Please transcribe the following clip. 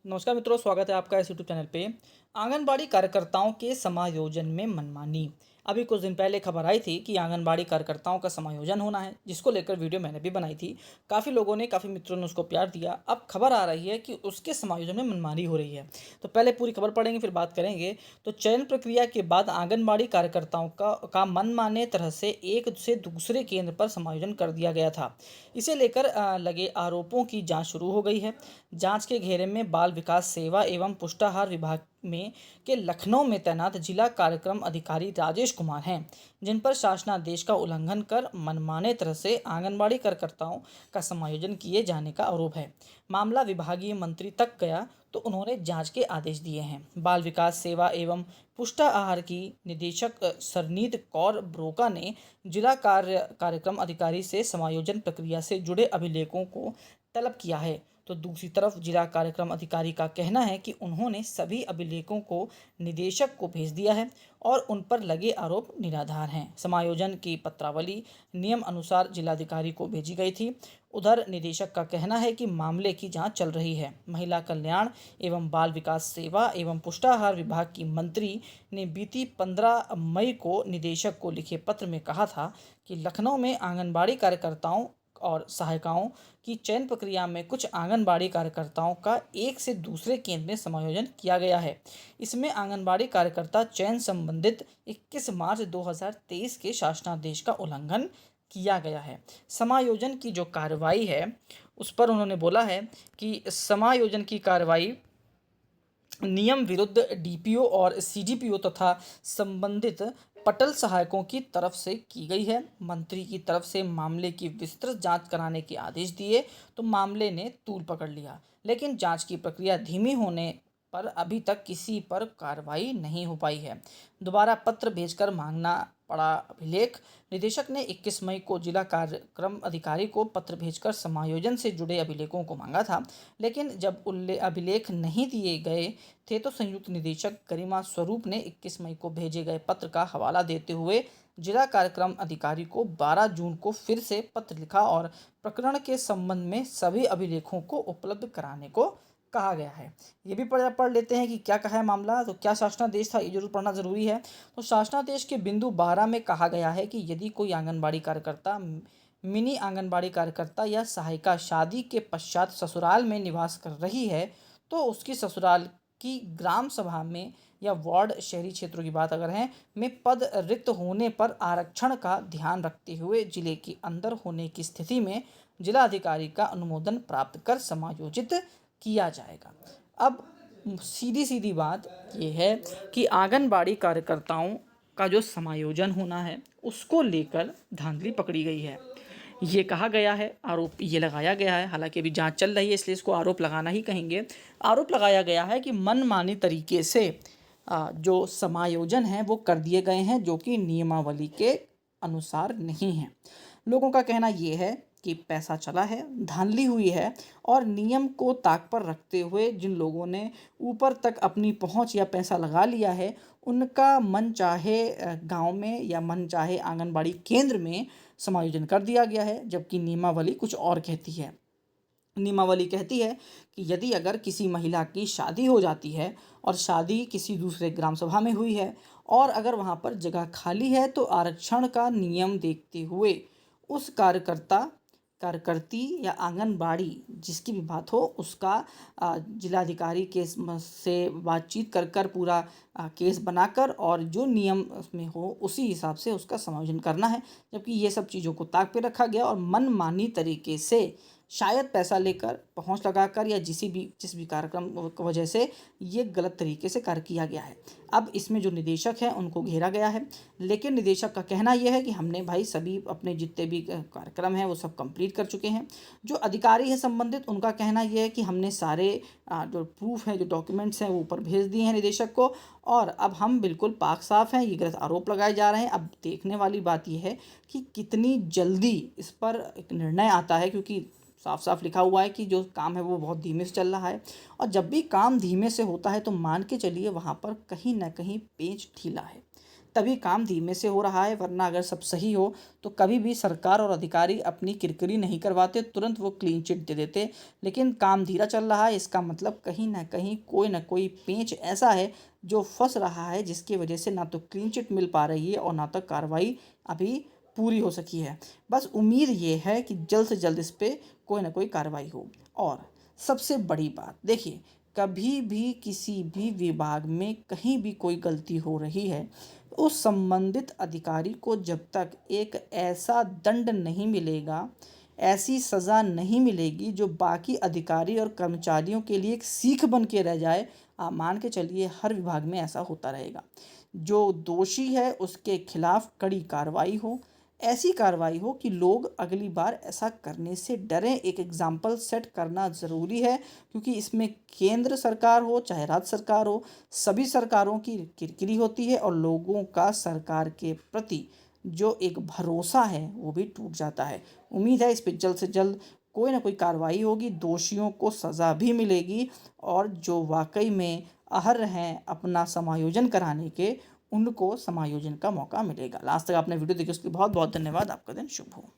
नमस्कार मित्रों, स्वागत है आपका इस यूट्यूब चैनल पे। आंगनबाड़ी कार्यकर्ताओं के समायोजन में मनमानी। अभी कुछ दिन पहले खबर आई थी कि आंगनबाड़ी कार्यकर्ताओं का समायोजन होना है, जिसको लेकर वीडियो मैंने भी बनाई थी। काफ़ी लोगों ने, काफ़ी मित्रों ने उसको प्यार दिया। अब खबर आ रही है कि उसके समायोजन में मनमानी हो रही है। तो पहले पूरी खबर पढ़ेंगे, फिर बात करेंगे। तो चयन प्रक्रिया के बाद आंगनबाड़ी कार्यकर्ताओं का मनमाने तरह से एक से दूसरे केंद्र पर समायोजन कर दिया गया था। इसे लेकर लगे आरोपों की जांच शुरू हो गई है। जांच के घेरे में बाल विकास सेवा एवं पुष्टाहार विभाग में के लखनऊ में तैनात जिला कार्यक्रम अधिकारी राजेश कुमार हैं, जिन पर शासनादेश का उल्लंघन कर मनमाने तरह से आंगनबाड़ी कार्यकर्ताओं का समायोजन किए जाने का आरोप है। मामला विभागीय मंत्री तक गया तो उन्होंने जांच के आदेश दिए हैं। बाल विकास सेवा एवं पुष्टाहार की निदेशक सरनीत कौर ब्रोका ने जिला कार्यक्रम अधिकारी से समायोजन प्रक्रिया से जुड़े अभिलेखों को तलब किया है। तो दूसरी तरफ जिला कार्यक्रम अधिकारी का कहना है कि उन्होंने सभी अभिलेखों को निदेशक को भेज दिया है और उन पर लगे आरोप निराधार हैं। समायोजन की पत्रावली नियम अनुसार जिलाधिकारी को भेजी गई थी। उधर निदेशक का कहना है कि मामले की जांच चल रही है। महिला कल्याण एवं बाल विकास सेवा एवं पुष्टाहार विभाग की मंत्री ने बीती 15 मई को निदेशक को लिखे पत्र में कहा था कि लखनऊ में आंगनबाड़ी कार्यकर्ताओं और सहायिकाओं की चयन प्रक्रिया में कुछ आंगनबाड़ी कार्यकर्ताओं का एक से दूसरे केंद्र में समायोजन किया गया है। इसमें आंगनबाड़ी कार्यकर्ता चयन संबंधित 21 मार्च 2023 के शासनादेश का उल्लंघन किया गया है। समायोजन की जो कार्रवाई है उस पर उन्होंने बोला है कि समायोजन की कार्रवाई नियम विरुद्ध डीपीओ और सीडीपीओ तथा संबंधित पटल सहायकों की तरफ से की गई है। मंत्री की तरफ से मामले की विस्तृत जांच कराने के आदेश दिए तो मामले ने तूल पकड़ लिया, लेकिन जांच की प्रक्रिया धीमी होने पर अभी तक किसी पर कार्रवाई नहीं हो पाई है। दोबारा पत्र भेजकर मांगना पड़ा अभिलेख। निदेशक ने 21 मई को जिला कार्यक्रम अधिकारी को पत्र भेजकर समायोजन से जुड़े अभिलेखों को मांगा था, लेकिन जब अभिलेख नहीं दिए गए थे तो संयुक्त निदेशक गरिमा स्वरूप ने 21 मई को भेजे गए पत्र का हवाला देते हुए जिला कार्यक्रम अधिकारी को 12 जून को फिर से पत्र लिखा और प्रकरण के संबंध में सभी अभिलेखों को उपलब्ध कराने को कहा गया है। ये भी पढ़ लेते हैं कि क्या कहा है मामला। तो क्या शासनादेश था, ये जरूर पढ़ना जरूरी है। तो शासनादेश के बिंदु 12 में कहा गया है कि यदि कोई आंगनबाड़ी कार्यकर्ता, मिनी आंगनबाड़ी कार्यकर्ता या सहायिका शादी के पश्चात ससुराल में निवास कर रही है तो उसकी ससुराल की ग्राम सभा में या वार्ड, शहरी क्षेत्रों की बात अगर है, में पद रिक्त होने पर आरक्षण का ध्यान रखते हुए जिले के अंदर होने की स्थिति में जिला अधिकारी का अनुमोदन प्राप्त कर समायोजित किया जाएगा। अब सीधी सीधी बात यह है कि आंगनबाड़ी कार्यकर्ताओं का जो समायोजन होना है उसको लेकर धांधली पकड़ी गई है। ये कहा गया है, आरोप ये लगाया गया है, हालांकि अभी जांच चल रही है इसलिए इसको आरोप लगाना ही कहेंगे। आरोप लगाया गया है कि मनमानी तरीके से जो समायोजन है वो कर दिए गए हैं, जो कि नियमावली के अनुसार नहीं है। लोगों का कहना ये है कि पैसा चला है, धांधली हुई है और नियम को ताक पर रखते हुए जिन लोगों ने ऊपर तक अपनी पहुंच या पैसा लगा लिया है उनका मन चाहे गांव में या मन चाहे आंगनबाड़ी केंद्र में समायोजन कर दिया गया है, जबकि नियमावली कुछ और कहती है। नियमावली कहती है कि यदि अगर किसी महिला की शादी हो जाती है और शादी किसी दूसरे ग्राम सभा में हुई है और अगर वहाँ पर जगह खाली है तो आरक्षण का नियम देखते हुए उस कार्यकर्ती या आंगनबाड़ी जिसकी भी बात हो उसका जिलाधिकारी के से बातचीत कर कर पूरा केस बनाकर और जो नियम में हो उसी हिसाब से उसका समायोजन करना है। जबकि ये सब चीज़ों को ताक पे रखा गया और मनमानी तरीके से शायद पैसा लेकर, पहुंच लगाकर या जिस भी कार्यक्रम की वजह से ये गलत तरीके से कार्य किया गया है। अब इसमें जो निदेशक हैं उनको घेरा गया है, लेकिन निदेशक का कहना यह है कि हमने भाई सभी अपने जितने भी कार्यक्रम हैं वो सब कंप्लीट कर चुके हैं। जो अधिकारी हैं संबंधित उनका कहना यह है कि हमने सारे जो प्रूफ हैं, जो डॉक्यूमेंट्स हैं वो ऊपर भेज दिए हैं निदेशक को और अब हम बिल्कुल पाक साफ हैं। ये गलत आरोप लगाए जा रहे हैं। अब देखने वाली बात यह है कि कितनी जल्दी इस पर एक निर्णय आता है, क्योंकि साफ साफ लिखा हुआ है कि जो काम है वो बहुत धीमे से चल रहा है और जब भी काम धीमे से होता है तो मान के चलिए वहाँ पर कहीं ना कहीं पेच ढीला है। तभी काम धीमे से हो रहा है, वरना अगर सब सही हो तो कभी भी सरकार और अधिकारी अपनी किरकिरी नहीं करवाते, तुरंत वो क्लीन चिट दे देते। लेकिन काम धीरा चल रहा है, इसका मतलब कहीं ना कहीं कोई ना कोई पेंच ऐसा है जो फंस रहा है, जिसकी वजह से ना तो क्लीन चिट मिल पा रही है और ना तो कार्रवाई अभी पूरी हो सकी है। बस उम्मीद ये है कि जल्द से जल्द इस पे कोई ना कोई कार्रवाई हो। और सबसे बड़ी बात देखिए, कभी भी किसी भी विभाग में कहीं भी कोई गलती हो रही है, उस संबंधित अधिकारी को जब तक एक ऐसा दंड नहीं मिलेगा, ऐसी सज़ा नहीं मिलेगी जो बाकी अधिकारी और कर्मचारियों के लिए एक सीख बन के रह जाए, आप मान के चलिए हर विभाग में ऐसा होता रहेगा। जो दोषी है उसके खिलाफ कड़ी कार्रवाई हो, ऐसी कार्रवाई हो कि लोग अगली बार ऐसा करने से डरें। एक एग्जाम्पल सेट करना ज़रूरी है, क्योंकि इसमें केंद्र सरकार हो चाहे राज्य सरकार हो, सभी सरकारों की किरकिरी होती है और लोगों का सरकार के प्रति जो एक भरोसा है वो भी टूट जाता है। उम्मीद है इस पे जल्द से जल्द कोई ना कोई कार्रवाई होगी, दोषियों को सज़ा भी मिलेगी और जो वाकई में अहर हैं अपना समायोजन कराने के, उनको समायोजन का मौका मिलेगा। लास्ट तक आपने वीडियो देखी उसके लिए बहुत बहुत धन्यवाद। आपका दिन शुभ हो।